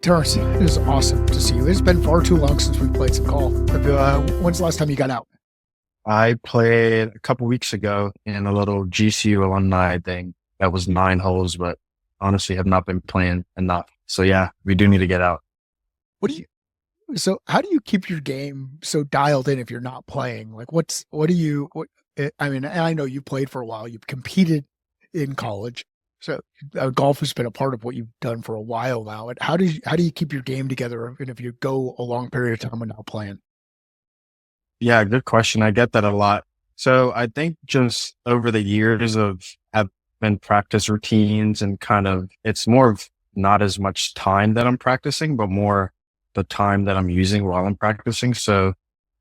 Terence, it is awesome to see you. It's been far too long since we played some golf. When's the last time you got out? I played a couple weeks ago in a little GCU alumni thing that was 9 holes, but honestly have not been playing enough. So yeah, we do need to get out. What do you? So, how do you keep your game so dialed in if you're not playing? Like, what do you? What? I mean, and I know you played for a while. You've competed in college, so golf has been a part of what you've done for a while now. And how do you keep your game together? And if you go a long period of time without playing? Yeah, good question. I get that a lot. So I think just over the years of have been practice routines and kind of it's more of not as much time that I'm practicing, but more the time that I'm using while I'm practicing. So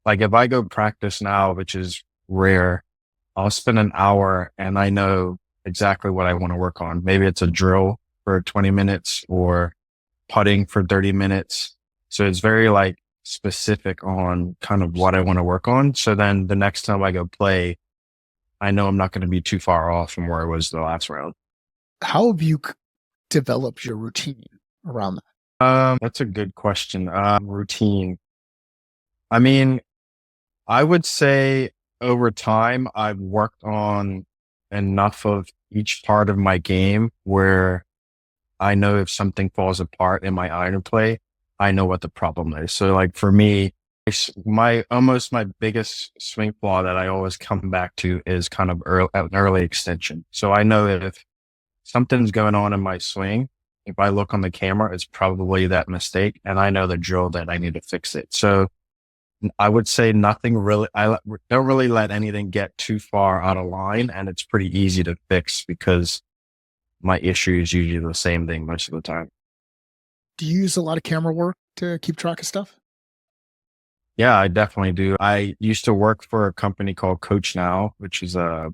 like if I go practice now, which is rare, I'll spend an hour and I know exactly what I want to work on. Maybe it's a drill for 20 minutes or putting for 30 minutes. So it's very like specific on kind of what I want to work on. So then the next time I go play, I know I'm not going to be too far off from where I was the last round. How have you developed your routine around that? That's a good question. Routine. I mean, I would say over time, I've worked on enough of each part of my game where I know if something falls apart in my iron play, I know what the problem is. So like for me, my biggest swing flaw that I always come back to is kind of an early extension. So I know that if something's going on in my swing, if I look on the camera, it's probably that mistake, and I know the drill that I need to fix it. So I would say nothing really. Don't really let anything get too far out of line, and it's pretty easy to fix because my issue is usually the same thing most of the time. Do you use a lot of camera work to keep track of stuff? Yeah, I definitely do. I used to work for a company called Coach Now, which is like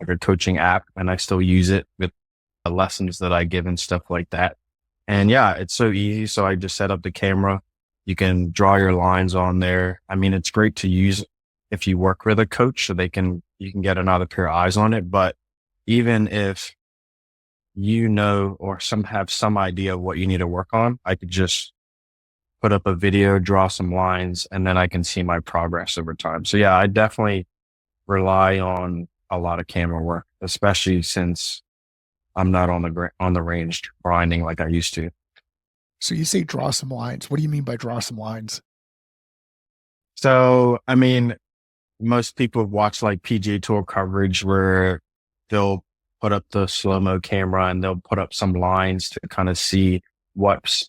a coaching app, and I still use it with the lessons that I give and stuff like that. And yeah, it's so easy. So I just set up the camera. You can draw your lines on there. I mean, it's great to use if you work with a coach so you can get another pair of eyes on it. But even if you know, or have some idea of what you need to work on, I could just put up a video, draw some lines, and then I can see my progress over time. So yeah, I definitely rely on a lot of camera work, especially since I'm not on on the range grinding like I used to. So you say draw some lines. What do you mean by draw some lines? So, I mean, most people watch like PGA Tour coverage where they'll put up the slow-mo camera and they'll put up some lines to kind of see what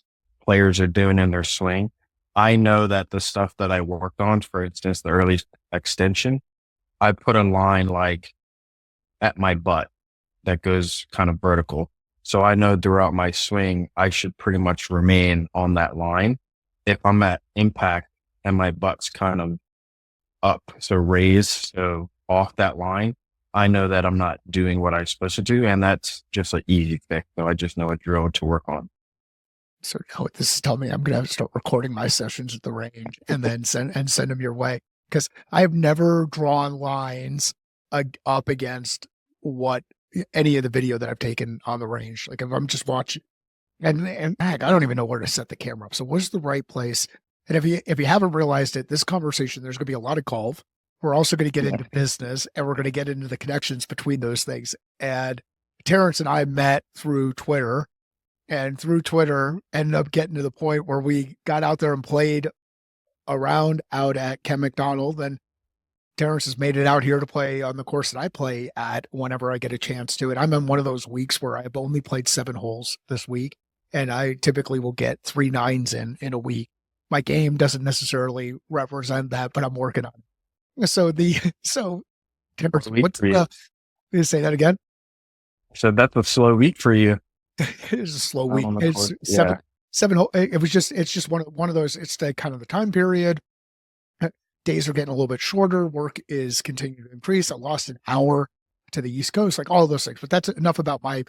players are doing in their swing. I know that the stuff that I worked on, for instance, the early extension, I put a line like at my butt that goes kind of vertical. So I know throughout my swing, I should pretty much remain on that line. If I'm at impact and my butt's kind of up, so raised, so off that line, I know that I'm not doing what I'm supposed to do. And that's just an easy fix. So I just know a drill to work on. So now what this is telling me I'm going to have to start recording my sessions at the range and then send them your way, because I have never drawn lines up against what any of the video that I've taken on the range. Like if I'm just watching, and heck, I don't even know where to set the camera up. So what's the right place? And if you haven't realized it, this conversation, there's going to be a lot of golf. We're also going to get into business, and we're going to get into the connections between those things. And Terrence and I met through Twitter, and through Twitter ended up getting to the point where we got out there and played around out at Ken McDonald. And Terrence has made it out here to play on the course that I play at whenever I get a chance to. And I'm in one of those weeks where I've only played 7 holes this week, and I typically will get 3 9s in a week. My game doesn't necessarily represent that, but I'm working on it. So Terrence, Week what's for you. you say that again? So that's a slow week for you It's a slow out week. on the It's course. seven Yeah. seven. It's just one of those. It's the kind of the time period. Days are getting a little bit shorter. Work is continuing to increase. I lost an hour to the East Coast, like all of those things. But that's enough about my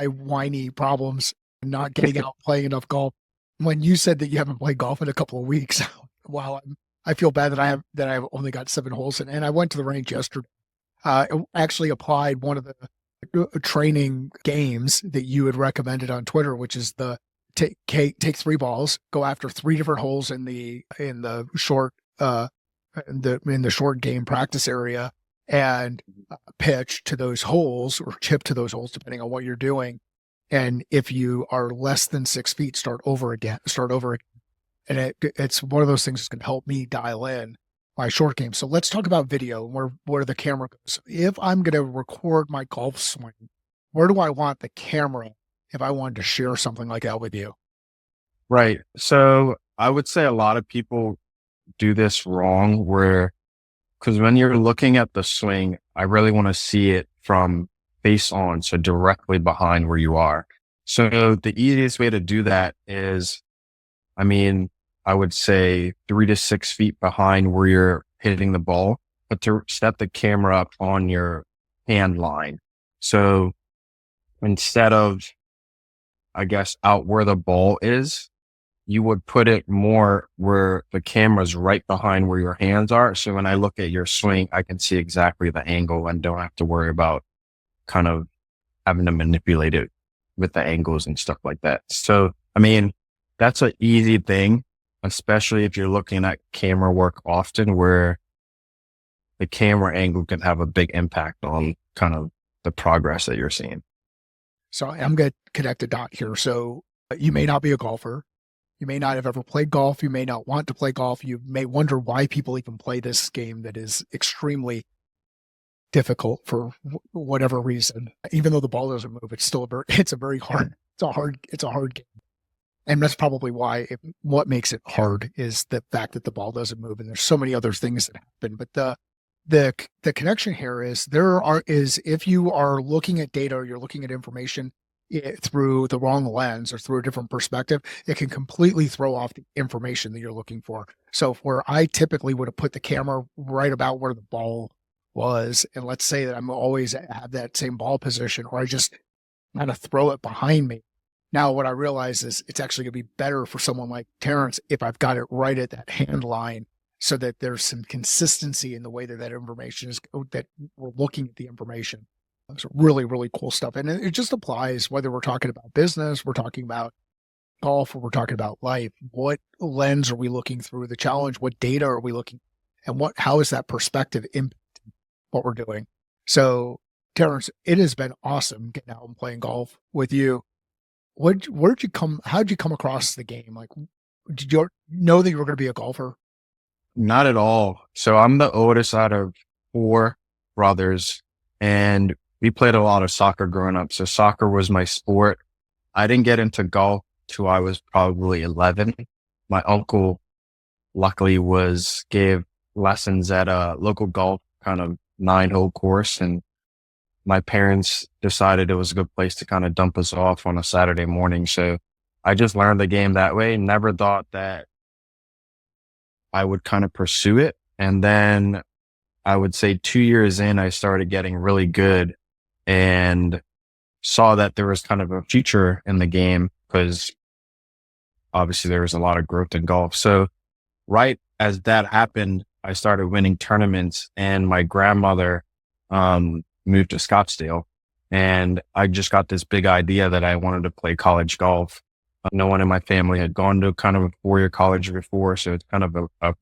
whiny problems and not getting out playing enough golf. When you said that you haven't played golf in a couple of weeks, wow, I feel bad that I've only got 7 holes in. And I went to the range yesterday. Actually applied one of the training games that you had recommended on Twitter, which is the take three balls, go after three different holes in the short in the short game practice area, and pitch to those holes or chip to those holes depending on what you're doing. And if you are less than 6 feet, start over again. And it's one of those things that's going to help me dial in my short game. So let's talk about video and where the camera goes. If I'm going to record my golf swing, where do I want the camera if I wanted to share something like that with you? Right. So I would say a lot of people do this wrong because when you're looking at the swing, I really want to see it from face on. So directly behind where you are. So the easiest way to do that is, I would say 3 to 6 feet behind where you're hitting the ball, but to set the camera up on your hand line. So instead of, I guess, out where the ball is, you would put it more where the camera's right behind where your hands are. So when I look at your swing, I can see exactly the angle and don't have to worry about kind of having to manipulate it with the angles and stuff like that. So, that's an easy thing, especially if you're looking at camera work often, where the camera angle can have a big impact on kind of the progress that you're seeing. So I'm going to connect a dot here. So you may not be a golfer. You may not have ever played golf. You may not want to play golf. You may wonder why people even play this game that is extremely difficult for whatever reason. Even though the ball doesn't move, it's still it's a hard game. And that's probably why what makes it hard is the fact that the ball doesn't move, and there's so many other things that happen. But the connection here is if you are looking at data or you're looking at information through the wrong lens or through a different perspective, it can completely throw off the information that you're looking for. So where I typically would have put the camera right about where the ball was, and let's say that I'm always have that same ball position, or I just kind of throw it behind me. Now, what I realize is it's actually going to be better for someone like Terence if I've got it right at that hand line, so that there's some consistency in the way that information is, that we're looking at the information. It's really, really cool stuff. And it just applies whether we're talking about business, we're talking about golf, or we're talking about life. What lens are we looking through the challenge? What data are we looking at? And how is that perspective impacting what we're doing? So, Terence, it has been awesome getting out and playing golf with you. How'd you come across the game? Like, did you know that you were going to be a golfer? Not at all. So I'm the oldest out of 4 brothers, and we played a lot of soccer growing up. So soccer was my sport. I didn't get into golf till I was probably 11. My uncle luckily gave lessons at a local golf kind of 9-hole course, and my parents decided it was a good place to kind of dump us off on a Saturday morning. So I just learned the game that way. Never thought that I would kind of pursue it. And then I would say 2 years in, I started getting really good and saw that there was kind of a future in the game, because obviously there was a lot of growth in golf. So right as that happened, I started winning tournaments, and my grandmother, moved to Scottsdale, and I just got this big idea that I wanted to play college golf. No one in my family had gone to kind of a 4-year college before, so it's kind of a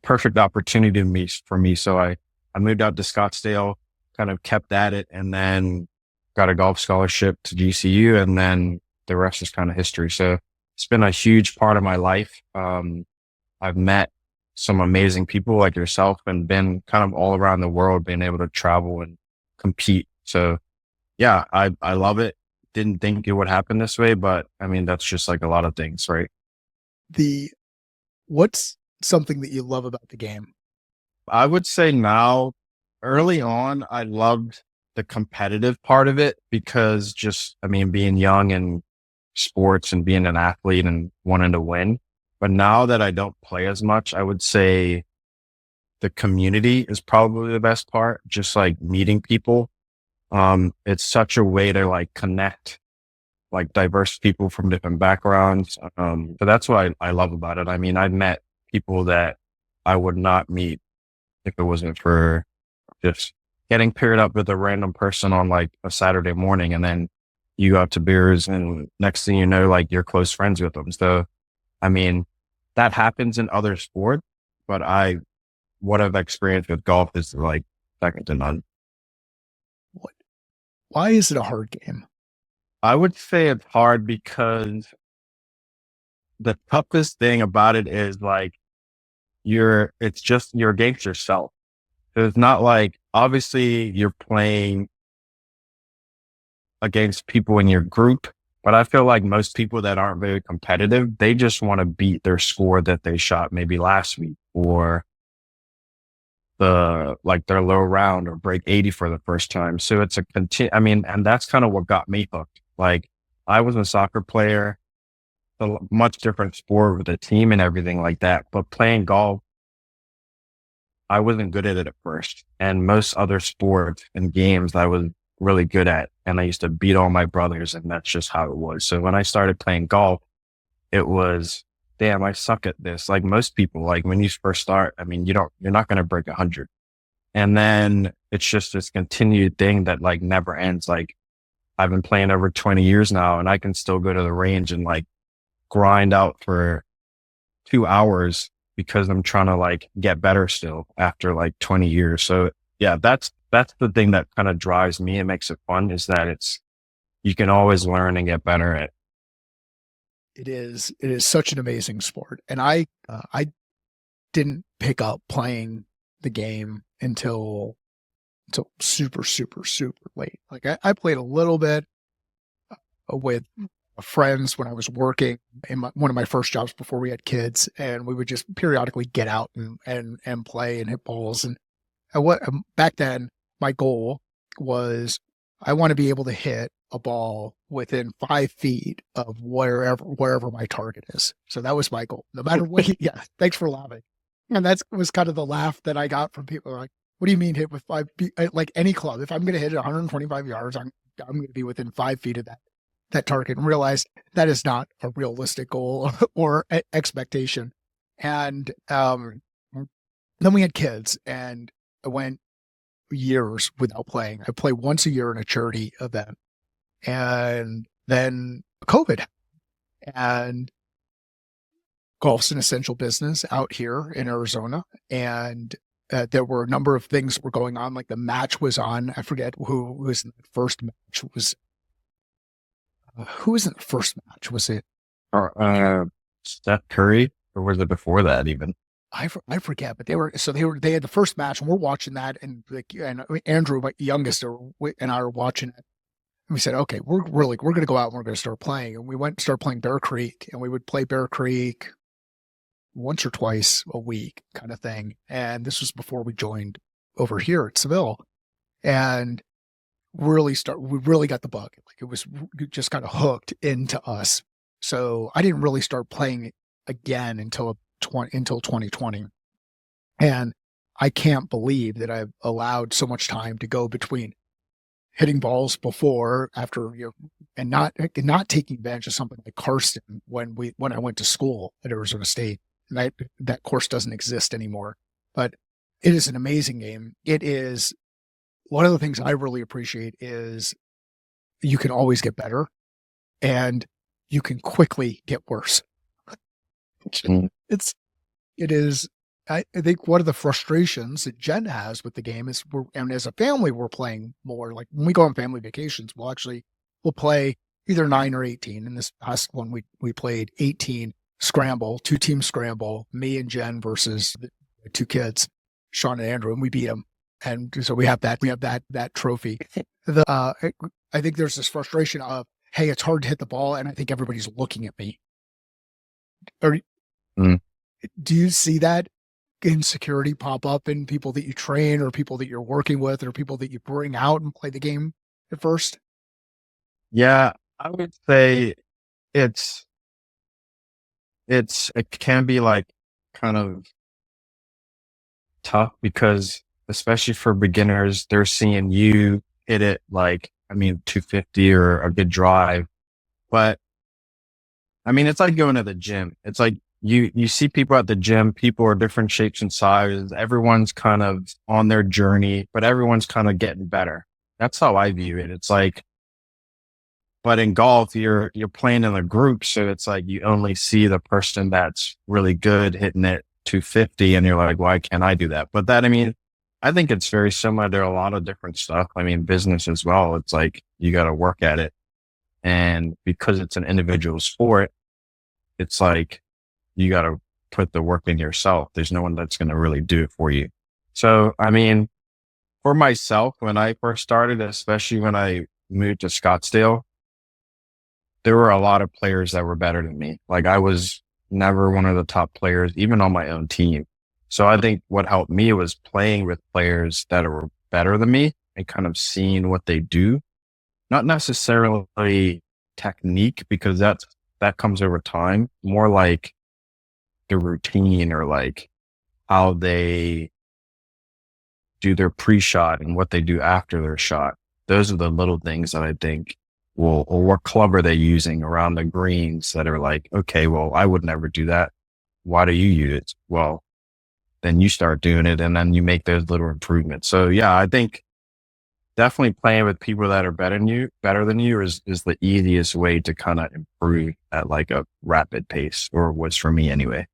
perfect opportunity for me. So I moved out to Scottsdale, kind of kept at it, and then got a golf scholarship to GCU, and then the rest is kind of history. So it's been a huge part of my life. I've met some amazing people like yourself, and been kind of all around the world, being able to travel and compete. So yeah, I love it. Didn't think it would happen this way, but that's just like a lot of things, right? What's something that you love about the game? I would say now, early on, I loved the competitive part of it, because just, being young and sports and being an athlete and wanting to win. But now that I don't play as much, I would say the community is probably the best part. Just like meeting people. It's such a way to like connect like diverse people from different backgrounds. So that's what I love about it. I've met people that I would not meet if it wasn't for just getting paired up with a random person on like a Saturday morning, and then you go out to beers and next thing you know, like you're close friends with them. So, I mean, that happens in other sports, but what I've experienced with golf is like second to none. What? Why is it a hard game? I would say it's hard because the toughest thing about it is like it's just you're against yourself. So it's not like obviously you're playing against people in your group, but I feel like most people that aren't very competitive, they just want to beat their score that they shot maybe last week or their low round or break 80 for the first time. So it's I mean, and that's kind of what got me hooked. Like I was a soccer player, a much different sport with a team and everything like that. But playing golf, I wasn't good at it at first. And most other sports and games I was really good at. And I used to beat all my brothers and that's just how it was. So when I started playing golf, it was, damn, I suck at this. Like most people, like when you first start, I mean, you're not going to break 100. And then it's just this continued thing that like never ends. Like I've been playing over 20 years now and I can still go to the range and like grind out for 2 hours because I'm trying to like get better still after like 20 years. So yeah, that's the thing that kind of drives me and makes it fun is that you can always learn and get better at. It is such an amazing sport. And I didn't pick up playing the game until super, super, super late. Like I played a little bit with friends when I was working in one of my first jobs before we had kids, and we would just periodically get out and play and hit balls. And back then, my goal was I want to be able to hit a ball within 5 feet of wherever my target is. So that was my goal. No matter what. Yeah, thanks for laughing. And that was kind of the laugh that I got from people like, "What do you mean hit with 5 feet? Like any club? If I'm going to hit it 125 yards, I'm going to be within 5 feet of that target," and realized that is not a realistic goal or expectation. And then we had kids, and I went years without playing. I play once a year in a charity event, and then COVID, and golf's an essential business out here in Arizona, and there were a number of things that were going on. Like the match was on. I forget who was in the first match. Who was in the first match? Was it Steph Curry or was it before that even? I forget, but they had the first match, and we're watching that, and Andrew, my youngest, and I were watching it. And we said, okay, we're going to go out and we're going to start playing. And we went and started playing Bear Creek, and we would play Bear Creek once or twice a week kind of thing. And this was before we joined over here at Seville, and we really got the bug. Like it was just kind of hooked into us. So I didn't really start playing again until 2020. And I can't believe that I've allowed so much time to go between hitting balls before, after, and not taking advantage of something like Karsten when I went to school at Arizona State. And that course doesn't exist anymore. But it is an amazing game. It is one of the things I really appreciate is you can always get better and you can quickly get worse. It is, I think one of the frustrations that Jen has with the game is and as a family, we're playing more. Like when we go on family vacations, we'll play either 9 or 18. In this past one, we played 18 scramble, 2-team scramble, me and Jen versus the 2 kids, Sean and Andrew, and we beat them. And so we have that trophy. I think there's this frustration of, hey, it's hard to hit the ball, and I think everybody's looking at me. Do you see that insecurity pop up in people that you train or people that you're working with or people that you bring out and play the game at first? Yeah, I would say it can be like kind of tough because especially for beginners, they're seeing you hit it like, I mean, 250 or a good drive. But I mean, it's like going to the gym. It's like you see people at the gym, people are different shapes and sizes. Everyone's kind of on their journey, but everyone's kind of getting better. That's how I view it. It's like But in golf, you're playing in a group, so it's like you only see the person that's really good hitting it 250, and you're like, why can't I do that? But that, I mean, I think it's very similar to a lot of different stuff. I mean, business as well. It's like you got to work at it, and because it's an individual sport, it's like you got to put the work in yourself. There's no one that's going to really do it for you. So, I mean, for myself, when I first started, especially when I moved to Scottsdale, there were a lot of players that were better than me. Like I was never one of the top players, even on my own team. So I think what helped me was playing with players that were better than me and kind of seeing what they do, not necessarily technique, because that comes over time, more like the routine or like how they do their pre-shot and what they do after their shot. Those are the little things that I think will, or what club are they using around the greens that are like, okay, well, I would never do that. Why do you use it? Well, then you start doing it and then you make those little improvements. So yeah, I think definitely playing with people that are better than you is the easiest way to kind of improve at like a rapid pace, or was for me anyway.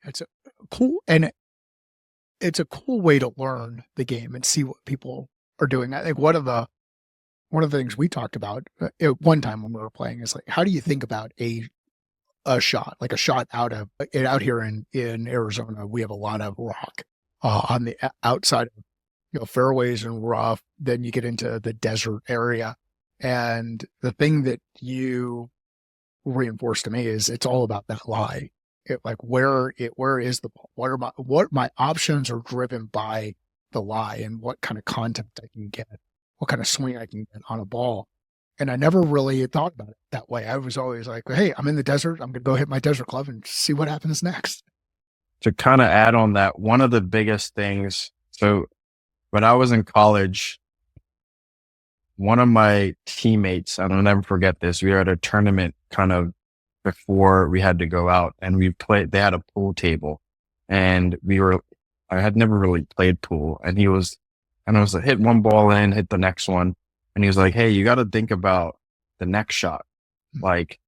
It's a cool, and it's a cool way to learn the game and see what people are doing. I think one of the things we talked about at one time when we were playing is like, how do you think about a shot, like a shot out here in Arizona? We have a lot of rock on the outside of fairways and rough. Then you get into the desert area, and the thing that you reinforced to me is it's all about that lie. Like where is the ball? What my options are driven by the lie, and what kind of contact I can get, what kind of swing I can get on a ball. And I never really thought about it that way. I was always like, hey, I'm in the desert. I'm going to go hit my desert club and see what happens next. To kind of add on that, one of the biggest things, so when I was in college, one of my teammates, and I'll never forget this, we were at a tournament kind of before we had to go out, and they had a pool table, and I had never really played pool, and I was like, hit one ball in, hit the next one. And he was like, hey, you got to think about the next shot. Like,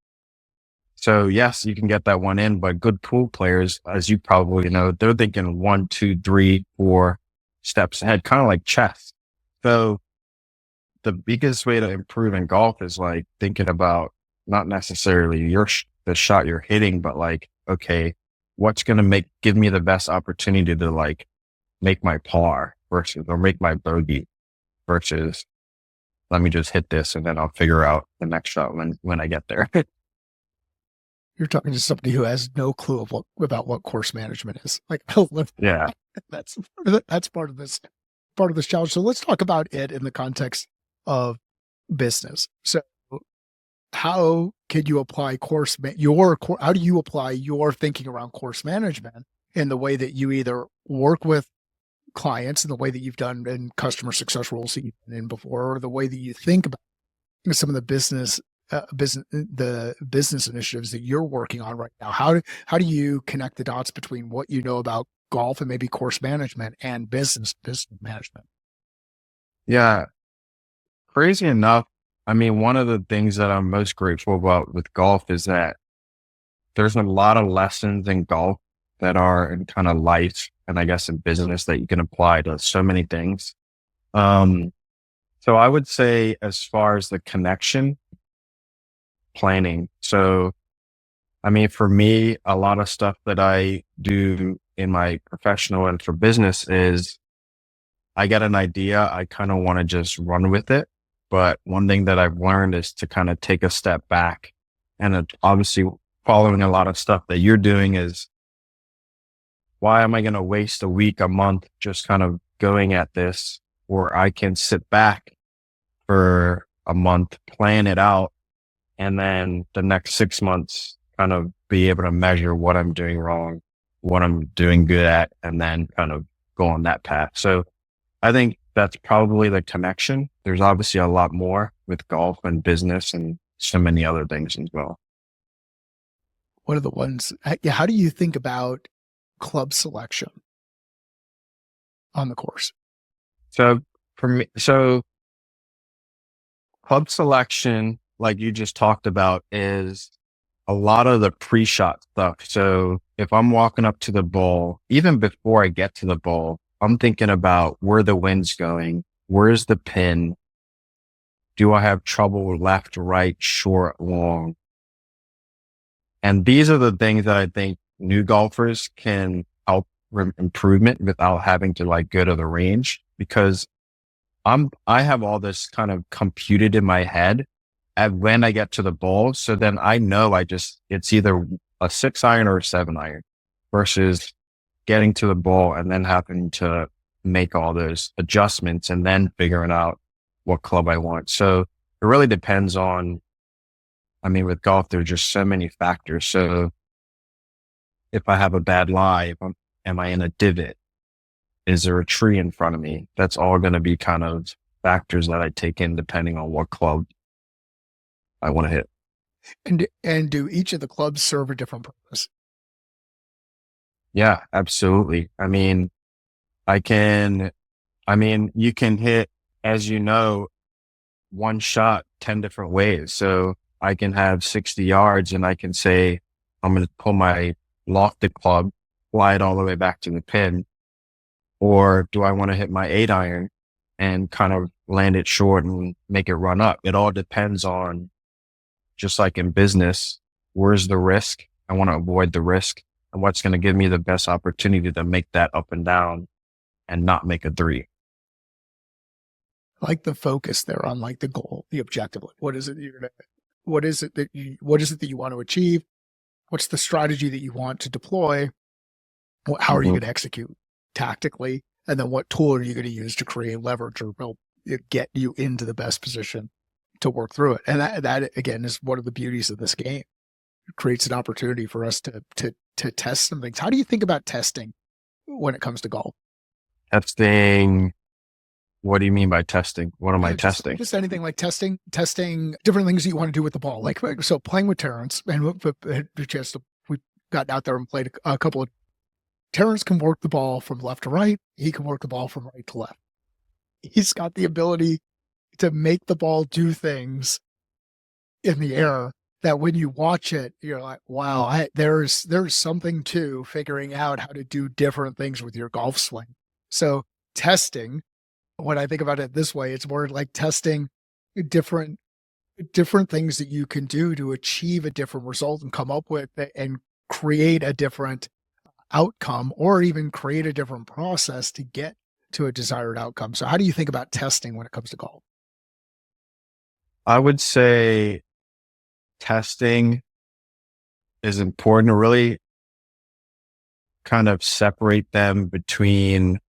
so yes, you can get that one in, but good pool players, as you probably know, they're thinking 1, 2, 3, 4 steps ahead, kind of like chess. So the biggest way to improve in golf is like thinking about not necessarily the shot you're hitting, but like, okay, what's going to give me the best opportunity to like make my par versus, or make my bogey versus let me just hit this and then I'll figure out the next shot when I get there. You're talking to somebody who has no clue about what course management is. Like, Yeah. that's part of this challenge. So let's talk about it in the context of business. So how can you apply how do you apply your thinking around course management in the way that you either work with clients, in the way that you've done in customer success roles that you've been in before, or the way that you think about some of the business initiatives that you're working on right now? How do you connect the dots between what you know about golf and maybe course management and business management? Yeah. Crazy enough, I mean, one of the things that I'm most grateful about with golf is that there's a lot of lessons in golf that are in kind of life and I guess in business that you can apply to so many things. Um, so I would say as far as the connection, planning. So, I mean, for me, a lot of stuff that I do in my professional and for business is I get an idea. I kind of want to just run with it. But one thing that I've learned is to kind of take a step back, and obviously following a lot of stuff that you're doing is, why am I going to waste a week, a month, just kind of going at this, or I can sit back for a month, plan it out, and then the next 6 months kind of be able to measure what I'm doing wrong, what I'm doing good at, and then kind of go on that path. So I think that's probably the connection. There's obviously a lot more with golf and business and so many other things as well. What are the ones? Yeah, how do you think about club selection on the course? So for me, so club selection, like you just talked about, is a lot of the pre-shot stuff. So if I'm walking up to the ball, even before I get to the ball, I'm thinking about where the wind's going, where's the pin, do I have trouble left, right, short, long? And these are the things that I think new golfers can help improvement without having to like go to the range, because I have all this kind of computed in my head at when I get to the ball. So then I know it's either a 6 iron or a 7 iron versus getting to the ball and then having to make all those adjustments and then figuring out what club I want. So it really depends on, I mean, with golf, there's just so many factors. So if I have a bad lie, am I in a divot? Is there a tree in front of me? That's all going to be kind of factors that I take in depending on what club I want to hit. And do each of the clubs serve a different purpose? Yeah, absolutely. I mean, you can hit, as you know, one shot 10 different ways. So I can have 60 yards and I can say, I'm going to pull my lofted club, fly it all the way back to the pin. Or do I want to hit my 8 iron and kind of land it short and make it run up? It all depends on, just like in business, where's the risk? I want to avoid the risk, and what's going to give me the best opportunity to make that up and down and not make a 3. I like the focus there on like the goal, the objective. Like what is it that you want to achieve? What's the strategy that you want to deploy? How are you going to execute tactically? And then what tool are you going to use to create leverage or get you into the best position to work through it? And that again is one of the beauties of this game. It creates an opportunity for us to test some things. How do you think about testing when it comes to golf? Testing. What do you mean by testing? What am I testing? Just anything like testing different things that you want to do with the ball. Like, so playing with Terence, and we've gotten out there and played a couple of. Terence can work the ball from left to right. He can work the ball from right to left. He's got the ability to make the ball do things in the air that when you watch it, you're like, wow, there's something to figuring out how to do different things with your golf swing. So testing, when I think about it this way, it's more like testing different things that you can do to achieve a different result and come up with and create a different outcome, or even create a different process to get to a desired outcome. So how do you think about testing when it comes to golf? I would say testing is important to really kind of separate them between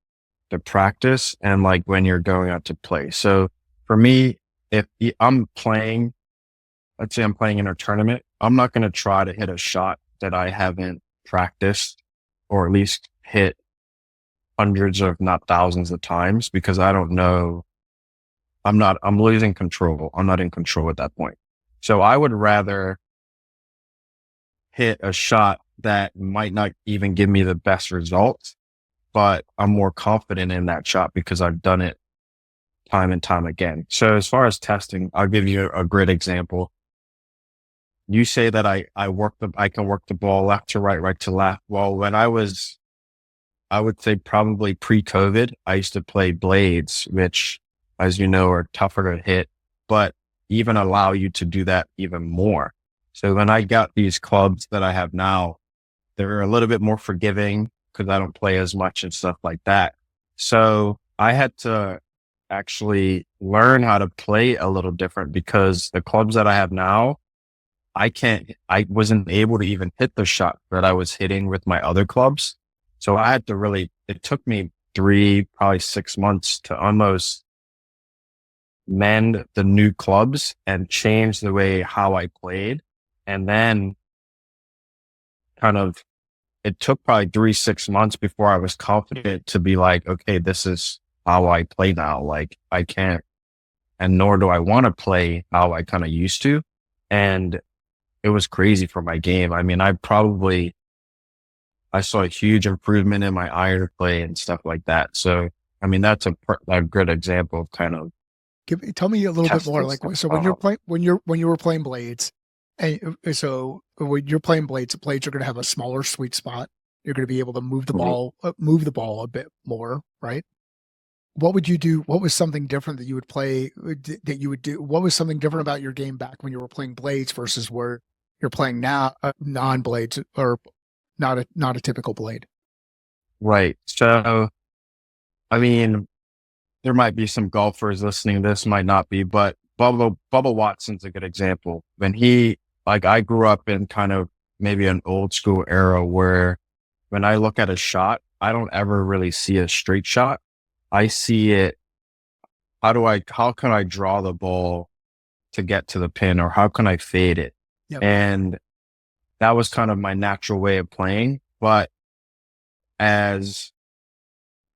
the practice and like when you're going out to play. So for me, if I'm playing, let's say I'm playing in a tournament, I'm not going to try to hit a shot that I haven't practiced or at least hit hundreds of not thousands of times, because I don't know. I'm losing control. I'm not in control at that point. So I would rather hit a shot that might not even give me the best results, but I'm more confident in that shot because I've done it time and time again. So as far as testing, I'll give you a great example. You say that I can work the ball left to right, right to left. Well, when I would say probably pre-COVID, I used to play blades, which, as you know, are tougher to hit, but even allow you to do that even more. So when I got these clubs that I have now, they're a little bit more forgiving because I don't play as much and stuff like that. So I had to actually learn how to play a little different, because the clubs that I have now, I wasn't able to even hit the shot that I was hitting with my other clubs. So I had to it took me 3, probably 6 months to almost mend the new clubs and change the way how I played. And then it took probably 3-6 months before I was confident to be like, okay, this is how I play now. Like I can't, and nor do I want to play how I kind of used to. And it was crazy for my game. I mean, I saw a huge improvement in my iron play and stuff like that. So, I mean, that's a good example of kind of Tell me a little bit more. Testing Like, stuff. so when you were playing blades, and so when you're playing blades, blades are going to have a smaller sweet spot. You're going to be able to Mhm. move the ball a bit more, right? What would you do? What was something different that you would play that you would do? What was something different about your game back when you were playing blades versus where you're playing now, non blades or not a typical blade? Right. So, I mean, there might be some golfers listening to this, might not be, but Bubba Watson's a good example. When I grew up in kind of maybe an old school era where when I look at a shot, I don't ever really see a straight shot. I see it. How can I draw the ball to get to the pin, or how can I fade it? Yep. And that was kind of my natural way of playing. But as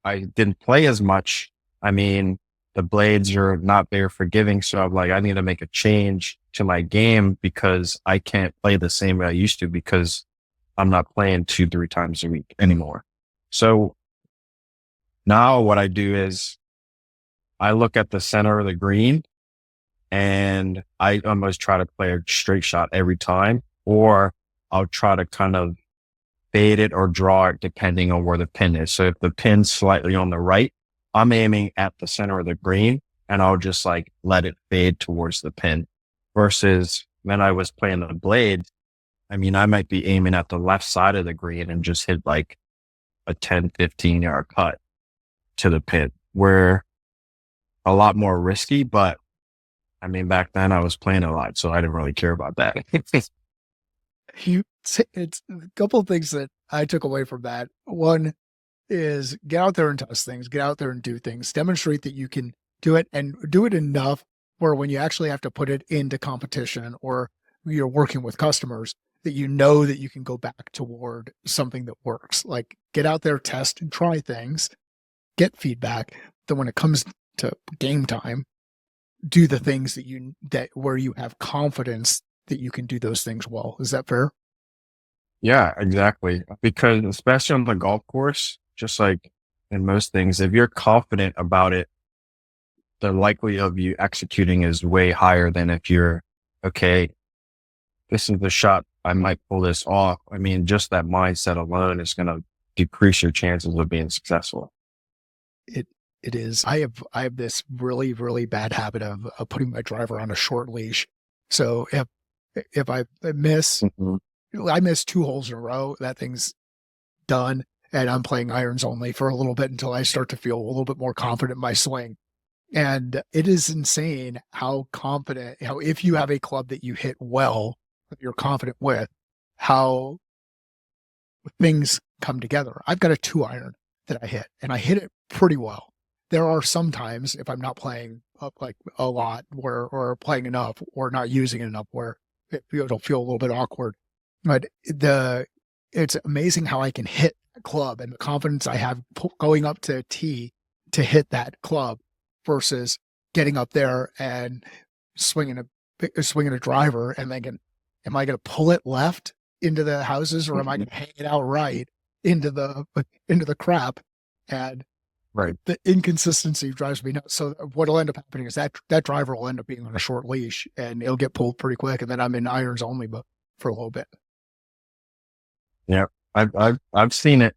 I didn't play as much, I mean, the blades are not very forgiving. So I'm like, I need to make a change to my game because I can't play the same way I used to because I'm not playing 2, 3 times a week anymore. So now what I do is I look at the center of the green and I almost try to play a straight shot every time, or I'll try to kind of fade it or draw it depending on where the pin is. So if the pin's slightly on the right, I'm aiming at the center of the green and I'll just like let it fade towards the pin. Versus when I was playing the blade, I mean, I might be aiming at the left side of the green and just hit like a 10, 15 yard cut to the pin, where a lot more risky, but I mean, back then I was playing a lot, so I didn't really care about that. It's a couple of things that I took away from that. One is get out there and test things, get out there and do things, demonstrate that you can do it and do it enough where when you actually have to put it into competition or you're working with customers, that you know that you can go back toward something that works. Like get out there, test and try things, get feedback. Then when it comes to game time, do the things that where you have confidence that you can do those things well. Is that fair? Yeah, exactly. Because especially on the golf course, just like in most things, if you're confident about it, the likelihood of you executing is way higher than if you're, okay, this is the shot. I might pull this off. I mean, just that mindset alone is going to decrease your chances of being successful. It it is. I have this really bad habit of putting my driver on a short leash. So if I miss Mhm. I miss 2 holes in a row, that thing's done, and I'm playing irons only for a little bit until I start to feel a little bit more confident in my swing. And it is insane how if you have a club that you hit well, that you're confident with, how things come together. I've got a 2 iron that I hit, and I hit it pretty well. There are some times if I'm not playing up like a lot, where or playing enough, or not using it enough, where it'll feel a little bit awkward. But it's amazing how I can hit a club and the confidence I have going up to a tee to hit that club versus getting up there and swinging swinging a driver and thinking, am I going to pull it left into the houses or am I going to hang it out right into the crap? And Right. the inconsistency drives me nuts. So what'll end up happening is that driver will end up being on a short leash and it'll get pulled pretty quick, and then I'm in irons only, but for a little bit. Yeah. I've seen it.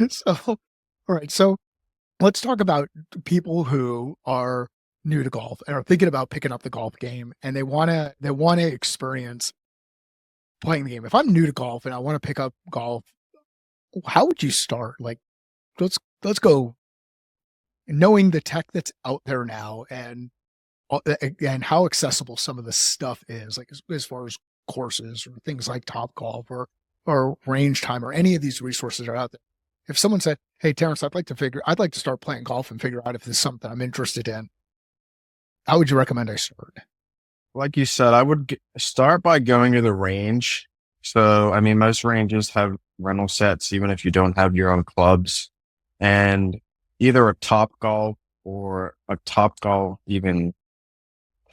So, all right. So let's talk about people who are new to golf and are thinking about picking up the golf game, and they want to experience playing the game. If I'm new to golf and I want to pick up golf, how would you start? Like, let's go knowing the tech that's out there now and how accessible some of the stuff is, like as far as courses or things like Top Golf or Range Time or any of these resources are out there. If someone said, "Hey, Terrence, I'd like to start playing golf and figure out if this is something I'm interested in," how would you recommend I start? Like you said, I would start by going to the range. So, I mean, most ranges have rental sets, even if you don't have your own clubs, and either a Top Golf or a Top Golf even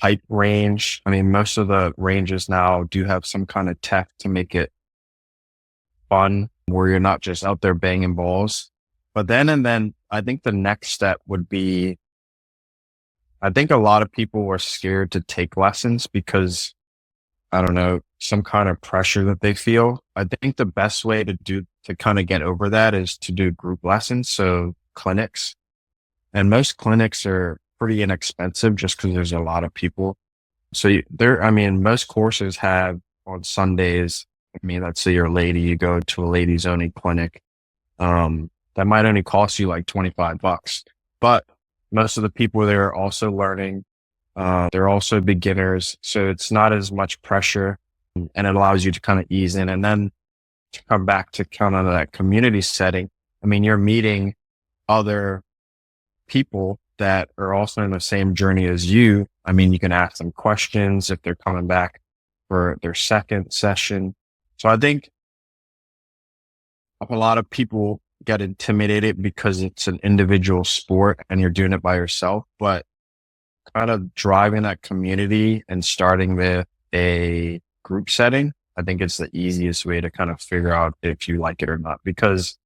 type range. I mean, most of the ranges now do have some kind of tech to make it fun where you're not just out there banging balls. But then I think the next step would be I think a lot of people are scared to take lessons because I don't know, some kind of pressure that they feel. I think the best way to kind of get over that is to do group lessons. So clinics, and most clinics are pretty inexpensive just because there's a lot of people. So I mean, most courses have on Sundays. I mean, let's say you're a lady, you go to a ladies only clinic. That might only cost you like $25, but most of the people there are also learning. They're also beginners, so it's not as much pressure and it allows you to kind of ease in. And then to come back to kind of that community setting, I mean, you're meeting other people that are also in the same journey as you. I mean, you can ask them questions if they're coming back for their second session. So I think a lot of people get intimidated because it's an individual sport and you're doing it by yourself, but kind of driving that community and starting with a group setting, I think it's the easiest way to kind of figure out if you like it or not. Because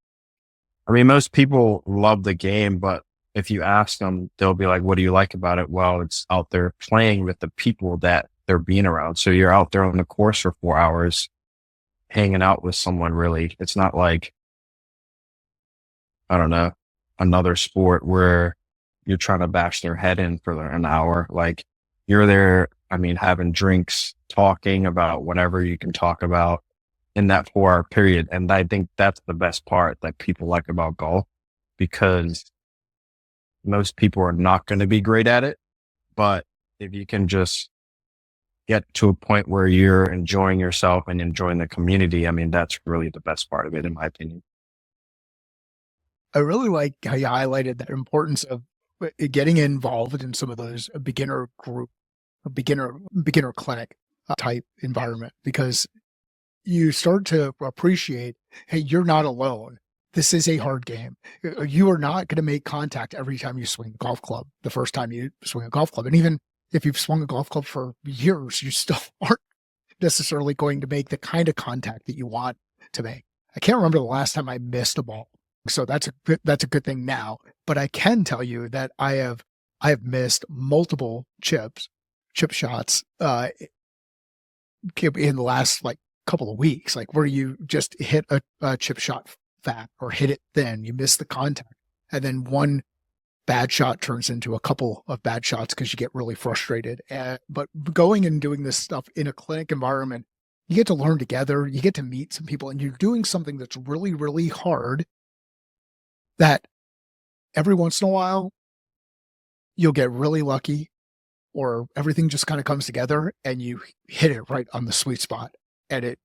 I mean, most people love the game, but if you ask them, they'll be like, what do you like about it? Well, it's out there playing with the people that they're being around. So you're out there on the course for 4 hours, hanging out with someone really. It's not like, I don't know, another sport where you're trying to bash their head in for an hour. Like you're there, I mean, having drinks, talking about whatever you can talk about in that 4 hour period. And I think that's the best part that people like about golf because most people are not going to be great at it. But if you can just get to a point where you're enjoying yourself and enjoying the community, I mean, that's really the best part of it, in my opinion. I really like how you highlighted that importance of getting involved in some of those beginner group, beginner clinic type environment, because you start to appreciate, hey, you're not alone. This is a hard game. You are not going to make contact every time you swing a golf club, the first time you swing a golf club. And even if you've swung a golf club for years, you still aren't necessarily going to make the kind of contact that you want to make. I can't remember the last time I missed a ball. So that's a good thing now. But I can tell you that I have missed multiple chip shots in the last like couple of weeks, like where you just hit a chip shot fat or hit it thin, you miss the contact, and then one bad shot turns into a couple of bad shots because you get really frustrated. But going and doing this stuff in a clinic environment, you get to learn together, you get to meet some people, and you're doing something that's really, really hard that every once in a while you'll get really lucky or everything just kind of comes together and you hit it right on the sweet spot. And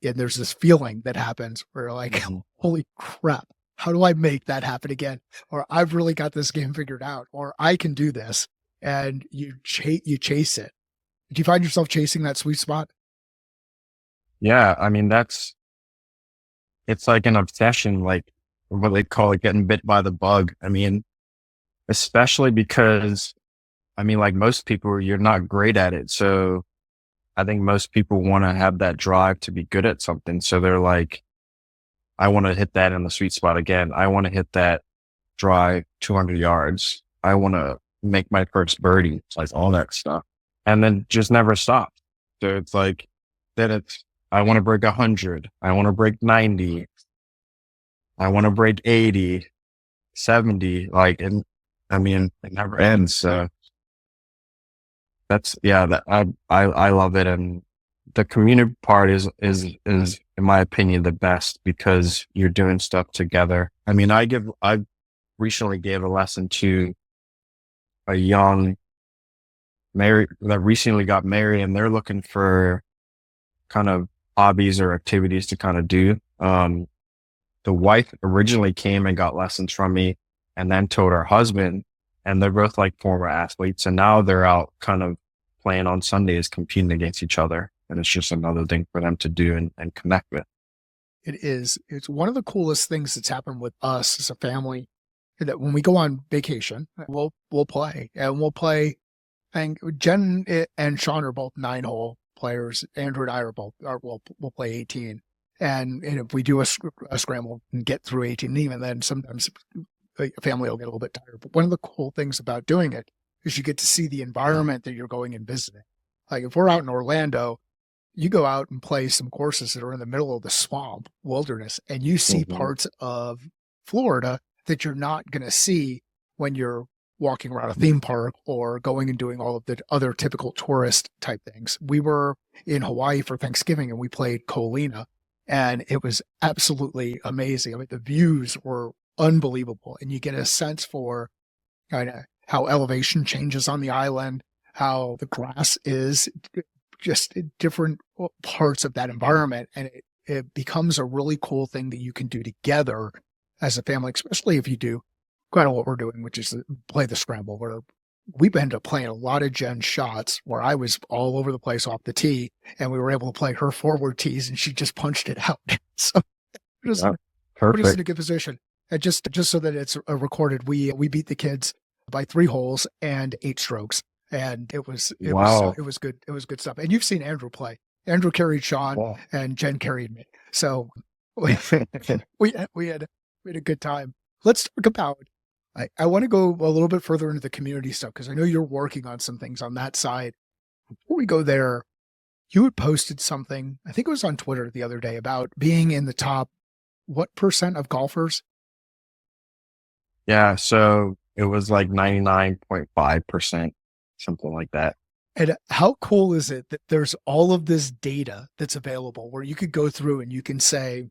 there's this feeling that happens where you're like, Mhm. holy crap, how do I make that happen again? Or I've really got this game figured out, or I can do this. And you chase it. Do you find yourself chasing that sweet spot? Yeah. I mean, it's like an obsession, like what they call it, getting bit by the bug. I mean, especially because I mean, like most people, you're not great at it. So I think most people want to have that drive to be good at something. So they're like, I want to hit that in the sweet spot again. I want to hit that drive 200 yards. I want to make my first birdie. It's like all that stuff. And then just never stop. So it's like, then I want to break 100. I want to break 90. I want to break 80, 70. Like, and I mean, it never ends. So yeah, I love it. And the community part is in my opinion, the best because you're doing stuff together. I mean, I recently gave a lesson to a young married that recently got married and they're looking for kind of hobbies or activities to kind of do. The wife originally came and got lessons from me and then told her husband, and they're both like former athletes. And now they're out kind of playing on Sundays, competing against each other. And it's just another thing for them to do and connect with. It is. It's one of the coolest things that's happened with us as a family that when we go on vacation, we'll play and we'll play. And Jen and Sean are both 9-hole players. Andrew and I we'll play 18. And if we do a scramble and get through 18, even then sometimes a family will get a little bit tired. But one of the cool things about doing it because you get to see the environment that you're going and visiting. Like if we're out in Orlando, you go out and play some courses that are in the middle of the swamp wilderness, and you see hmm parts of Florida that you're not going to see when you're walking around a theme park or going and doing all of the other typical tourist type things. We were in Hawaii for Thanksgiving and we played Colina, and it was absolutely amazing. I mean, the views were unbelievable, and you get a sense for kind of how elevation changes on the island, how the grass is just in different parts of that environment. And it becomes a really cool thing that you can do together as a family, especially if you do kind of what we're doing, which is play the scramble, where we ended up playing a lot of Jen's shots where I was all over the place off the tee, and we were able to play her forward tees and she just punched it out. So Yeah, put us in a perfect. good position. And just so that it's recorded, we beat the kids by 3 holes and 8 strokes, and Wow. it was good. It was good stuff. And you've seen Andrew play. Andrew carried Sean, Yeah. and Jen carried me. So we we had a good time. Let's talk about. I want to go a little bit further into the community stuff because I know you're working on some things on that side. Before we go there, you had posted something. I think it was on Twitter the other day about being in the top what percent of golfers. Yeah. So it was like 99.5%, something like that. And how cool is it that there's all of this data that's available where you could go through and you can say,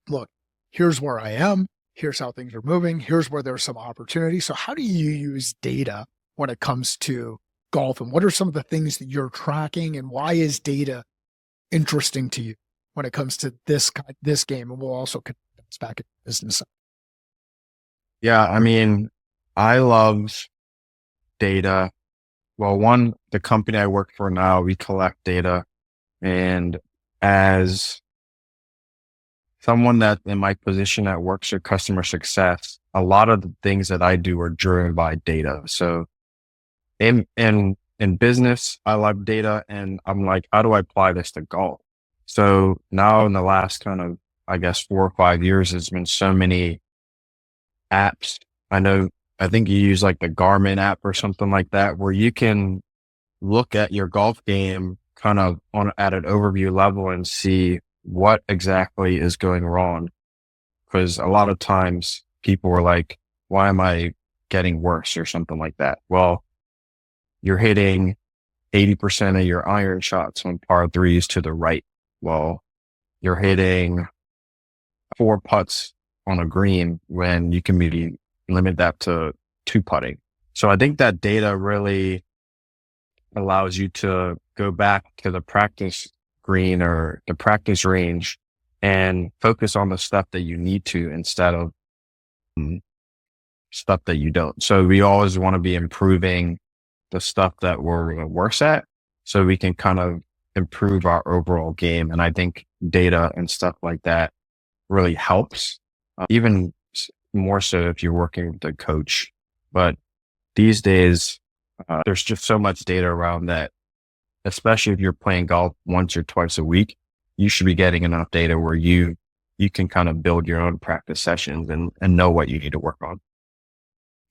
look, here's where I am. Here's how things are moving. Here's where there's some opportunity. So how do you use data when it comes to golf? And what are some of the things that you're tracking? And why is data interesting to you when it comes to this game? And we'll also connect this back into business. Yeah. I mean, I love data. Well, one, the company I work for now, we collect data. And as someone that in my position that works with customer success, a lot of the things that I do are driven by data. So in business, I love data and I'm like, how do I apply this to golf? So now in the last kind of, I guess, 4 or 5 years, there's been so many apps. I think you use like the Garmin app or something like that, where you can look at your golf game kind of on at an overview level and see what exactly is going wrong. Cause a lot of times people were like, why am I getting worse or something like that? Well, you're hitting 80% of your iron shots on par threes to the right. Well, you're hitting 4 putts on a green when you can maybe limit that to 2 putting. So I think that data really allows you to go back to the practice green or the practice range and focus on the stuff that you need to instead of mm, stuff that you don't. So we always want to be improving the stuff that we're worse at so we can kind of improve our overall game. And I think data and stuff like that really helps, even more so if you're working with a coach. But these days, there's just so much data around that, especially if you're playing golf once or twice a week, you should be getting enough data where you can kind of build your own practice sessions and know what you need to work on.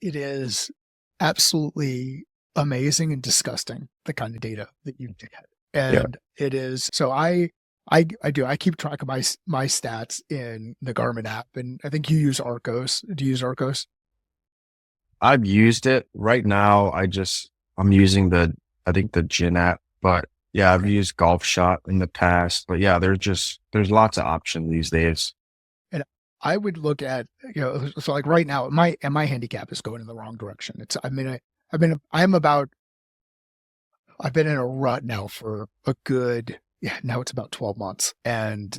It is absolutely amazing and disgusting, the kind of data that you get. Yeah. And it is, so I keep track of my stats in the Garmin app. And I think you use Arcos. Do you use Arcos? I've used it right now. I'm using I think the Gin app, but yeah, I've Okay. used Golf Shot in the past, but yeah, there's lots of options these days. And I would look at, so like right now, my handicap is going in the wrong direction. I've been in a rut now for a good, yeah, now it's about 12 months. And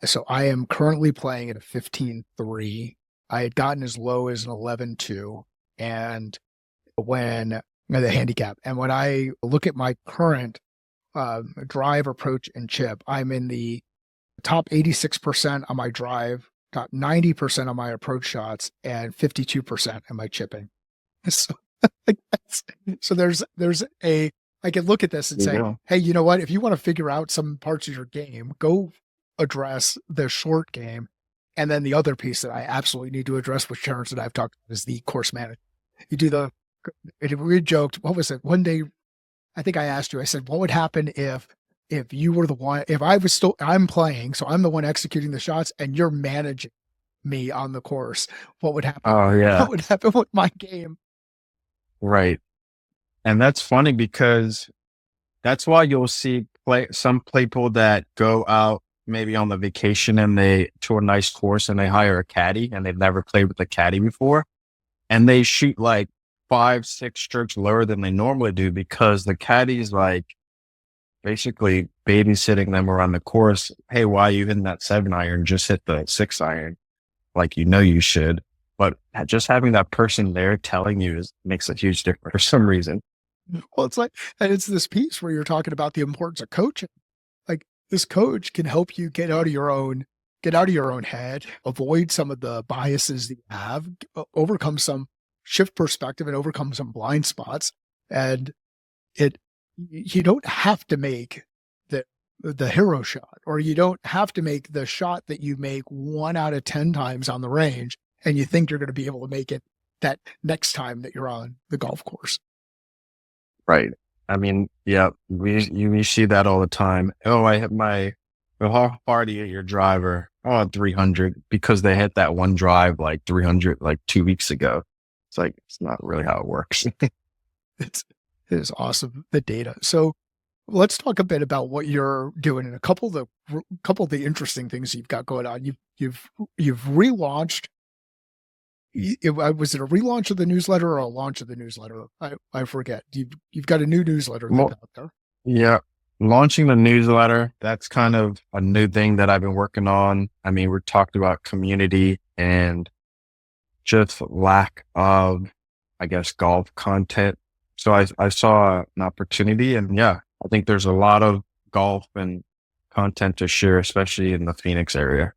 so I am currently playing at a 15.3. I had gotten as low as an 11.2. And when the handicap, and when I look at my current drive, approach, and chip, I'm in the top 86% on my drive, top 90% on my approach shots, and 52% on my chipping. So, so there's I can look at this and There you say, go. hey, you know what? If you want to figure out some parts of your game, go address the short game. And then the other piece that I absolutely need to address, which Terence and I've talked about, is the course management. You do We joked, what was it? One day, I think I asked you, I said, what would happen if you were the one, if I was still, I'm playing, so I'm the one executing the shots and you're managing me on the course. What would happen? Oh yeah, What would happen with my game? right. And that's funny because that's why you'll see some people that go out maybe on the vacation and they to a nice course and they hire a caddy and they've never played with a caddy before and they shoot like 5, 6 strokes lower than they normally do because the caddy's like basically babysitting them around the course. Hey, why are you hitting that 7 iron? Just hit the 6 iron like you should. But just having that person there telling you makes a huge difference for some reason. Well, it's like, and it's this piece where you're talking about the importance of coaching. Like this coach can help you get out of your own head, avoid some of the biases that you have, overcome some shift perspective and overcome some blind spots. And you don't have to make the hero shot, or you don't have to make the shot that you make 1 out of 10 times on the range. And you think you're going to be able to make it that next time that you're on the golf course. Right. I mean, yeah, we see that all the time. Oh, I hit how far do you hit your driver? Oh, 300 because they hit that one drive like 300 like 2 weeks ago. It's like, it's not really how it works. It is awesome, the data. So let's talk a bit about what you're doing and a couple of the interesting things you've got going on. You've relaunched. Was it a relaunch of the newsletter or a launch of the newsletter? I forget. You've got a new newsletter that's out there. Yeah. Launching the newsletter, that's kind of a new thing that I've been working on. I mean, we're talking about community and just lack of, I guess, golf content. So I saw an opportunity and yeah, I think there's a lot of golf and content to share, especially in the Phoenix area.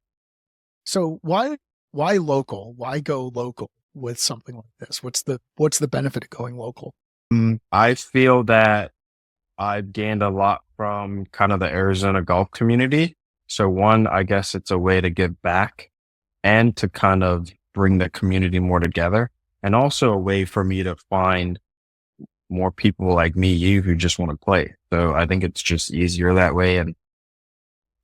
So why local? Why go local with something like this? What's the benefit of going local? I feel that I've gained a lot from kind of the Arizona golf community. So one, I guess it's a way to give back and to kind of bring the community more together, and also a way for me to find more people like you who just want to play. So I think it's just easier that way. And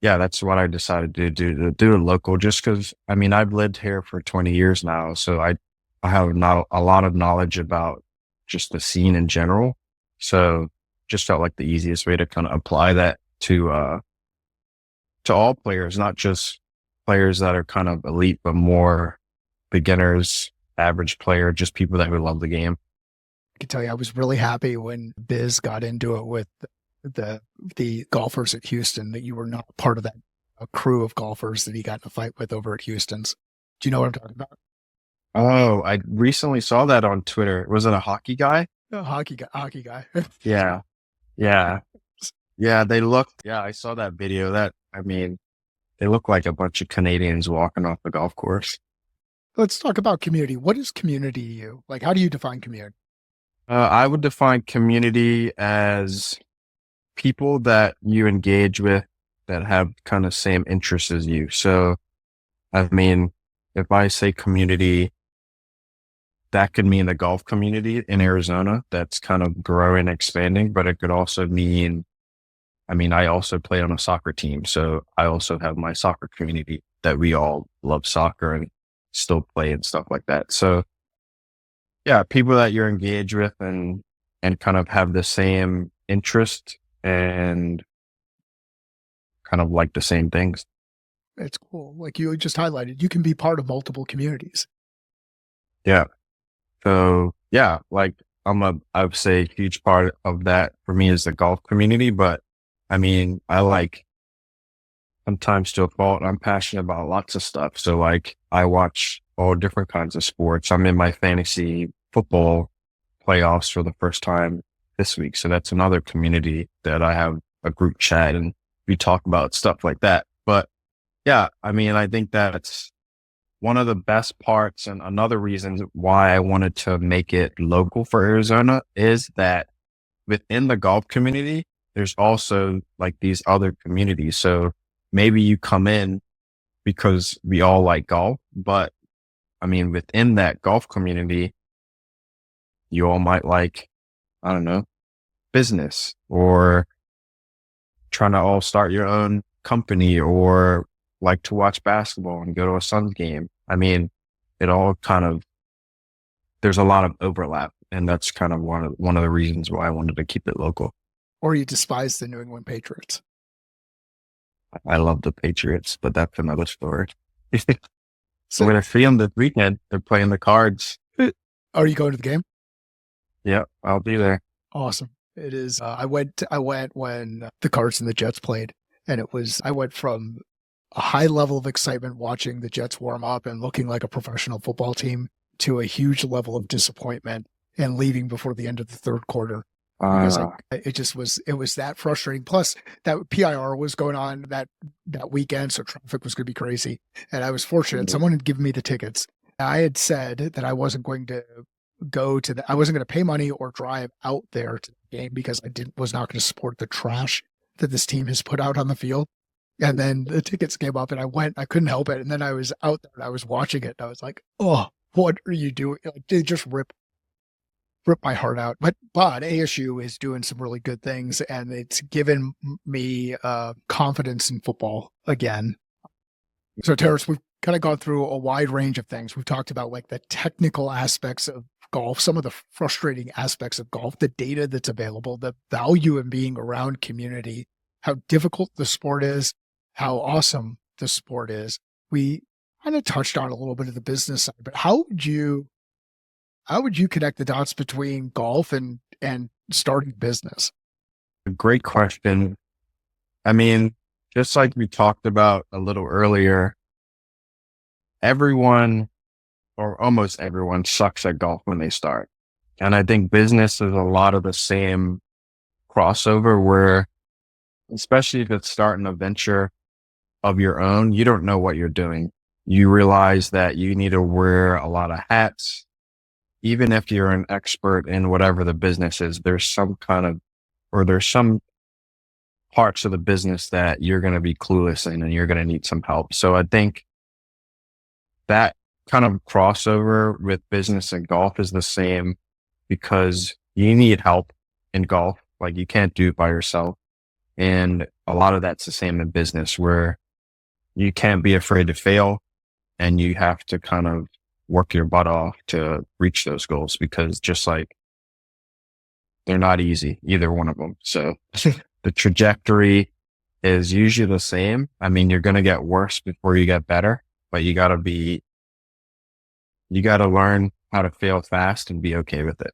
yeah, that's what I decided to do it local just because, I mean, I've lived here for 20 years now. So I have not a lot of knowledge about just the scene in general. So just felt like the easiest way to kind of apply that to all players, not just players that are kind of elite, but more beginners, average player, just people that would love the game. I can tell you, I was really happy when Biz got into it with the golfers at Houston, that you were not part of that crew of golfers that he got in a fight with over at Houston's. Do you know what I'm talking about? Oh, I recently saw that on Twitter. Was it a hockey guy? A hockey guy. Yeah. Yeah. Yeah. Yeah, I saw that video. I mean, they look like a bunch of Canadians walking off the golf course. Let's talk about community. What is community to you? Like, how do you define community? I would define community as people that you engage with that have kind of same interests as you. So, I mean, if I say community, that could mean the golf community in Arizona that's kind of growing, expanding, but it could also mean, I mean, I also play on a soccer team. So I also have my soccer community that we all love soccer and still play and stuff like that. So yeah, people that you're engaged with and kind of have the same interest and kind of like the same things. It's cool. Like you just highlighted, you can be part of multiple communities. Yeah. So yeah, like I would say a huge part of that for me is the golf community, but I mean, I like sometimes to a fault, I'm passionate about lots of stuff. So like I watch all different kinds of sports. I'm in my fantasy football playoffs for the first time this week. So that's another community that I have a group chat and we talk about stuff like that. But yeah, I mean, I think that's one of the best parts and another reason why I wanted to make it local for Arizona is that within the golf community, there's also like these other communities. So maybe you come in because we all like golf, but I mean, within that golf community, You all might like, I don't know, business, or trying to all start your own company, or like to watch basketball and go to a Suns game. I mean, it all kind of, there's a lot of overlap, and that's kind of one of the reasons why I wanted to keep it local. Or you despise the New England Patriots? I love the Patriots, but that's another story. So, I'm going to see them this weekend. They're playing the Cards. are you going to the game? Yeah, I'll be there. Awesome. It is. I went when the Cards and the Jets played, and I went from a high level of excitement watching the Jets warm up and looking like a professional football team to a huge level of disappointment and leaving before the end of the third quarter. Because it was that frustrating. Plus that PIR was going on that weekend, so traffic was going to be crazy. And I was fortunate; someone had given me the tickets. I had said that I wasn't going to I wasn't going to pay money or drive out there to the game because was not going to support the trash that this team has put out on the field. And then the tickets came up, and I went. I couldn't help it. And then I was out there, and I was watching it, and I was like, "Oh, what are you doing?" Like, they just rip my heart out. But ASU is doing some really good things, and it's given me confidence in football again. So, Terrence, we've kind of gone through a wide range of things. We've talked about like the technical aspects of golf, some of the frustrating aspects of golf, the data that's available, the value in being around community, how difficult the sport is, how awesome the sport is. We kind of touched on a little bit of the business side, but how would you connect the dots between golf and starting business? Great question. I mean, just like we talked about a little earlier, everyone, or almost everyone, sucks at golf when they start. And I think business is a lot of the same crossover where, especially if it's starting a venture of your own, you don't know what you're doing. You realize that you need to wear a lot of hats. Even if you're an expert in whatever the business is, there's some parts of the business that you're going to be clueless in and you're going to need some help. So I think that kind of crossover with business and golf is the same, because you need help in golf. Like, you can't do it by yourself. And a lot of that's the same in business, where you can't be afraid to fail, and you have to kind of work your butt off to reach those goals, because just like, they're not easy, either one of them. So the trajectory is usually the same. I mean, you're going to get worse before you get better, but you got to learn how to fail fast and be okay with it.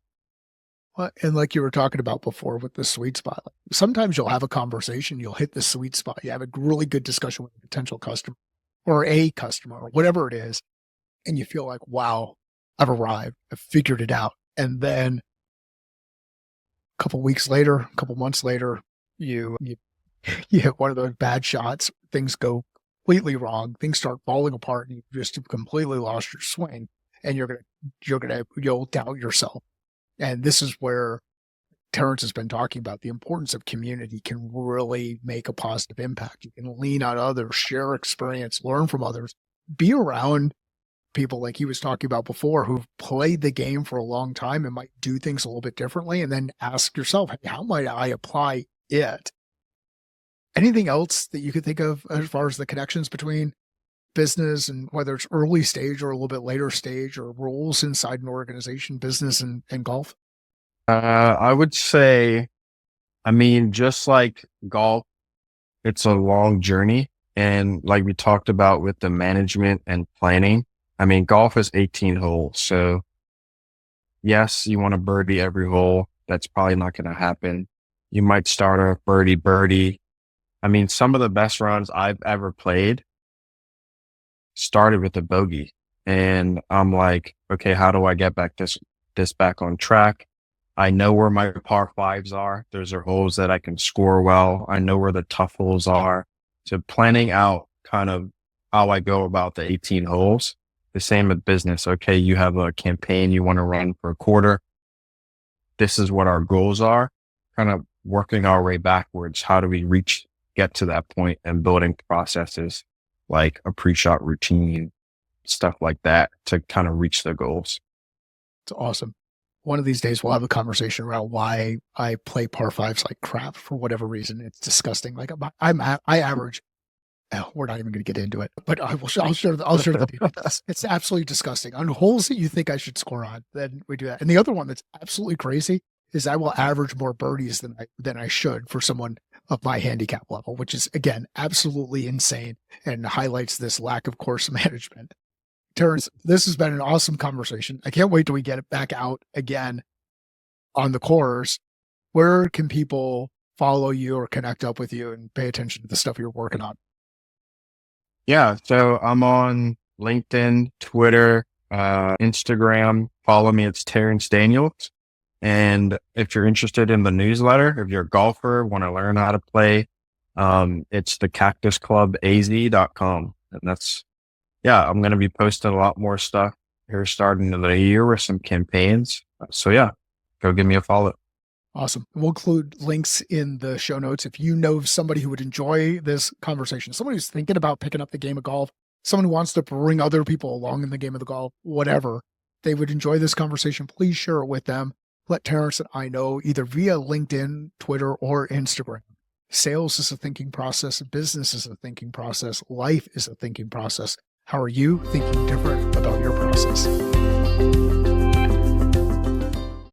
Well, and like you were talking about before with the sweet spot, like sometimes you'll have a conversation, you'll hit the sweet spot. You have a really good discussion with a potential customer or a customer or whatever it is. And you feel like, wow, I've arrived. I've figured it out. And then a couple weeks later, a couple months later, you hit one of those bad shots. Things go completely wrong. Things start falling apart, and you just completely lost your swing. And you'll doubt yourself. And this is where Terence has been talking about the importance of community can really make a positive impact. You can lean on others, share experience, learn from others, be around people like he was talking about before who've played the game for a long time and might do things a little bit differently, and then ask yourself, hey, how might I apply it? Anything else that you could think of as far as the connections between business, and whether it's early stage or a little bit later stage, or roles inside an organization, business and golf? I would say, I mean, just like golf, it's a long journey. And like we talked about with the management and planning, I mean, golf is 18 holes. So yes, you want to birdie every hole. That's probably not going to happen. You might start a birdie. I mean, some of the best rounds I've ever played started with a bogey. And I'm like, okay, how do I get this back on track? I know where my par fives are. Those are holes that I can score well. I know where the tough holes are. So planning out kind of how I go about the 18 holes. The same with business. Okay, you have a campaign you want to run for a quarter. This is what our goals are. Kind of working our way backwards. How do we get to that point, and building processes like a pre-shot routine, stuff like that, to kind of reach the goals. It's awesome. one of these days we'll have a conversation around why I play par fives like crap for whatever reason. It's disgusting. Like I average. Oh, we're not even going to get into it, but I'll share the details. It's absolutely disgusting. On holes that you think I should score on, then we do that. And the other one that's absolutely crazy is I will average more birdies than I should for someone of my handicap level, which is again absolutely insane and highlights this lack of course management. Terence, this has been an awesome conversation. I can't wait till we get it back out again on the course. Where can people follow you or connect up with you and pay attention to the stuff you're working on? Yeah, so I'm on LinkedIn, Twitter, Instagram. Follow me. It's Terence Daniels. And if you're interested in the newsletter, if you're a golfer, want to learn how to play, it's the Cactus Club AZ.com. And I'm going to be posting a lot more stuff here starting in the year with some campaigns. So yeah, go give me a follow. Awesome. We'll include links in the show notes. If you know somebody who would enjoy this conversation, someone who's thinking about picking up the game of golf, someone who wants to bring other people along in the game of the golf, whatever, they would enjoy this conversation, please share it with them. Let Terence and I know either via LinkedIn, Twitter, or Instagram. Sales is a thinking process. Business is a thinking process. Life is a thinking process. How are you thinking different about your process?